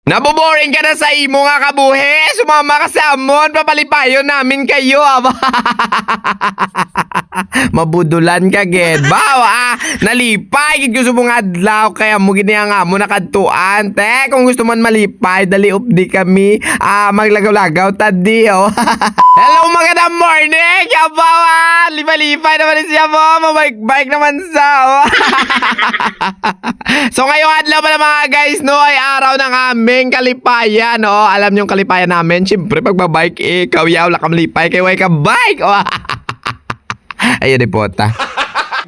Naboboring ka na sa imo nga kabuhi? Sumama ka sa amon, papalipayo namin kayo. Mabudulan ka, ged. Bawa, nalipay. Gid gusto mong adlaw, kaya mo ginaya nga mo nakadtuan. Te, kung gusto man malipay, dali updi kami. Maglagaw-lagaw, tadi, oh. Hello, magandang morning. Yabawa, lipa-lipay naman siya mo. Mabike-bike naman sa, oh. So, ngayong adlaw pala mga guys, no, ay araw ng aming kalipayan, no. Alam niyo yung kalipayan namin, siyempre, pagbabike, ikaw yaw, lakam lipay, kayo ay ka-bike, oh. Ayun, ipota.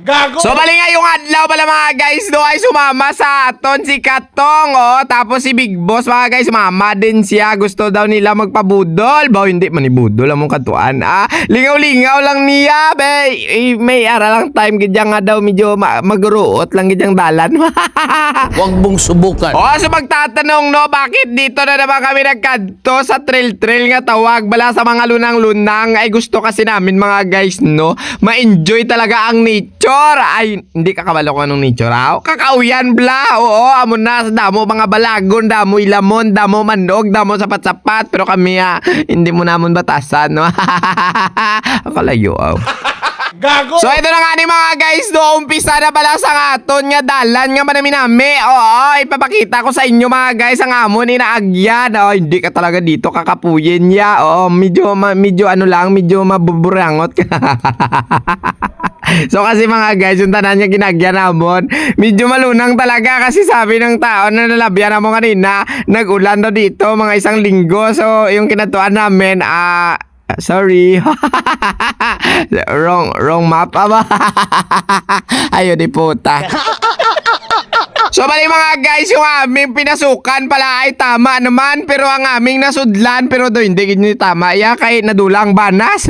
Gago! So, bali ngayong adlaw pala mga guys, no, ay sumama sa aton si Katong, oh. Tapos si Big Boss, mga guys, sumama din siya. Gusto daw nila magpabudol. Baw, hindi manibudol, among katuan. Lingaw-lingaw lang niya, be. May ara lang time, gidyang nga daw, medyo magruot lang gidyang dalan. Huwag mong subukan. Oh, so magtatanong, no, bakit dito na naman kami nagkanto sa trail-trail nga tawag, bala sa mga lunang-lunang. Ay gusto kasi namin mga guys, no, ma-enjoy talaga ang nature. Ay, hindi ka kabalo ko anong nature, kakauyan bla, oo, amon na sa damo, mga balagon, damo ilamon, damo mandog, damo sapat-sapat, pero kami hindi mo namon batasan, no. Akalayo, Gago! So ito na nga ni mga guys, no, umpisa na pala sa aton nga dalan nga manami-nami. Oo, ipapakita ko sa inyo mga guys ang amon inaagyan. Oh, hindi ka talaga dito kakapuyin ya. Oo, medyo ano lang, medyo mabuburangot ka. So kasi mga guys, yung tanan niya ginagyan namon, medyo malunang talaga kasi sabi ng tao na nalabyan mo kanina, nag-ulan daw dito mga isang linggo. So yung kinatuan namin, sorry. wrong map ba? Ayun, di puta. So bali mga guys, yung aming pinasukan pala ay tama naman, pero ang aming nasudlan, pero do hindi ganyan tama ya, kahit nadulang banas.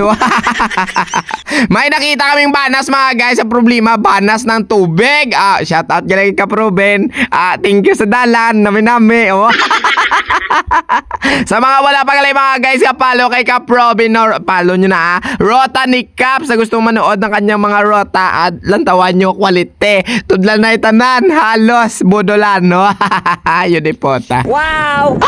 May nakita kaming banas mga guys, ang problema banas ng tubig. Shout out kay Kaproben. Thank you sa dalan, nami-nami. Oh. Sa mga wala pa kalay mga guys, follow kay Kaproben, follow nyo na Rota ni Cap. Sa gustong manood ng kanyang mga rota at lantawan nyo quality, tudlan na itanan, halos bodolan, no. Yun ipota. Wow.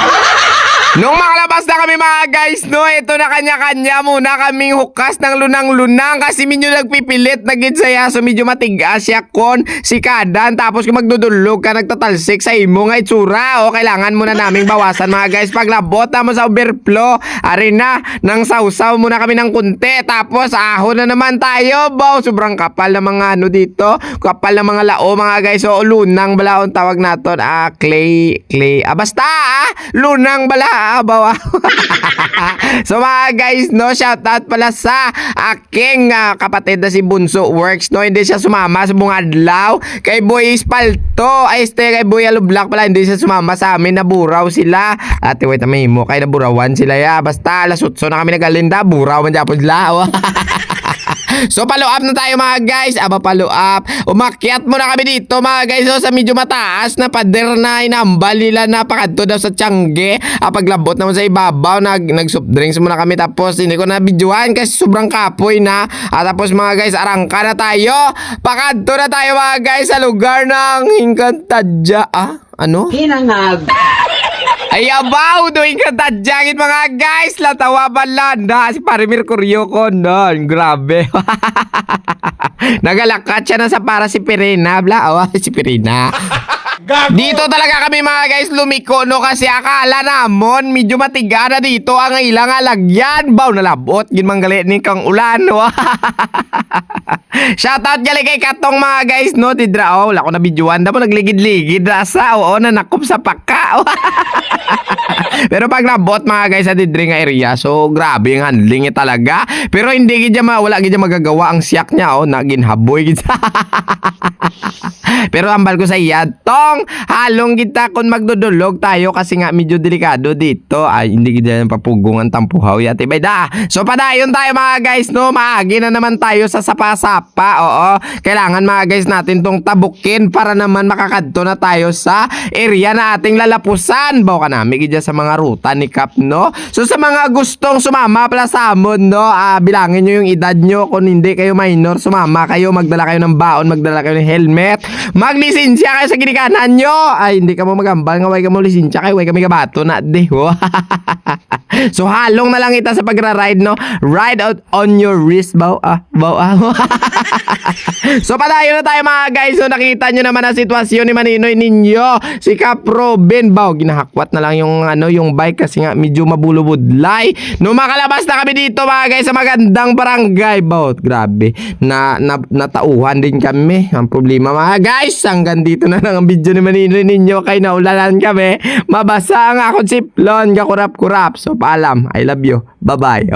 Nung makalabas na kami mga guys, no, ito na kanya-kanya muna kaming hukas ng lunang-lunang kasi medyo nagpipilit na gid saya, so medyo matigas siya kon si Kadan. Tapos kung magdudulog ka, nagtatalsik sa imo nga itsura, o kailangan muna naming bawasan mga guys. Paglabot na mo sa overflow, ari na, nang sausaw muna kami ng kunti. Tapos ahon na naman tayo, baw, sobrang kapal na mga ano dito, kapal na mga lao mga guys. So lunang balaon tawag naton, clay, basta lunang bala. Bawa. So mga guys, no, shoutout pala sa aking kapatid na si Bunso Works, no, hindi siya sumama sa bungadlaw. Kay Boy Espalto, kay Boy Alublak pala, hindi siya sumama sa amin, naburaw sila. Ate, wait, mo kay naburawan sila ya. Basta alasutso na kami nagalinda, buraw man dyan lao. So follow up na tayo mga guys. Follow up. Umakyat muna kami dito mga guys, so, sa medyo mataas na pader na inambal nila na pakadto daw sa Tiangge. Paglabot naman sa ibabaw, nag soft drinks muna kami. Tapos hindi ko na videoan kasi sobrang kapoy na. Tapos mga guys, arangka na tayo. Pakadto na tayo mga guys sa lugar ng Hingkantadya. Ano? Hinangag. Ay, abaw, doing ka tadyangin mga guys. Latawa balanda. Si Pare Mercurio ko nun. Grabe. Nagalakat siya na sa para si Pirina. Si Pirina. Gago. Dito talaga kami mga guys lumiko, no, kasi akala namon medyo matiga na dito ang ilang alagyan. Baw, nalabot ginmanggali ni kang ulan, no. Shoutout gali kay Katong mga guys, no, tidra, wala ko na videoan, damo nagligid-ligid rasa, nanakop sa paka. Pero pag nabot mga guys sa didri nga area, so grabe ang handling niya talaga. Pero hindi gid wala gid magagawa ang siyak niya, naginhaboy gid. Pero ambal ko sa iya, tong halong kita kung magdudulog tayo kasi nga medyo delikado dito. Hindi kita papugungan tampuhaw yati bay da. So padayon tayo mga guys, no, maagi na naman tayo sa sapa-sapa. Oo, kailangan mga guys natin tong tabukin para naman makakadto na tayo sa area na ating lalapusan. Bawa ka namin gidya sa mga ruta ni Cap, no. So sa mga gustong sumama pala sa amon, no, bilangin nyo yung edad nyo. Kung hindi kayo minor, sumama kayo, magdala kayo ng baon, magdala kayo ng helmet, Maglisensya kayo sa ginikanan nyo. Ay, hindi ka mo magambal nga way ka mo lisensya kay way kami kabato na de. So halong na lang ita sa pagra-ride no. Ride out on your wrist bow. So padayon na tayo mga guys. So nakita nyo naman ang sitwasyon ni Maninoy ninyo. Si Cap Robin bow. Ginahakwat na lang yung yung bike kasi nga medyo mabulubudlay. No makalabas na kami dito mga guys sa magandang barangay bow. Grabe. Natauhan din kami. Ang problema mga guys. Hanggang dito na lang ang video ni Maninoy ninyo. Kay naulanan kami. Mabasa ang ako siplon. Kakurap-kurap. So paalam. I love you. Bye-bye.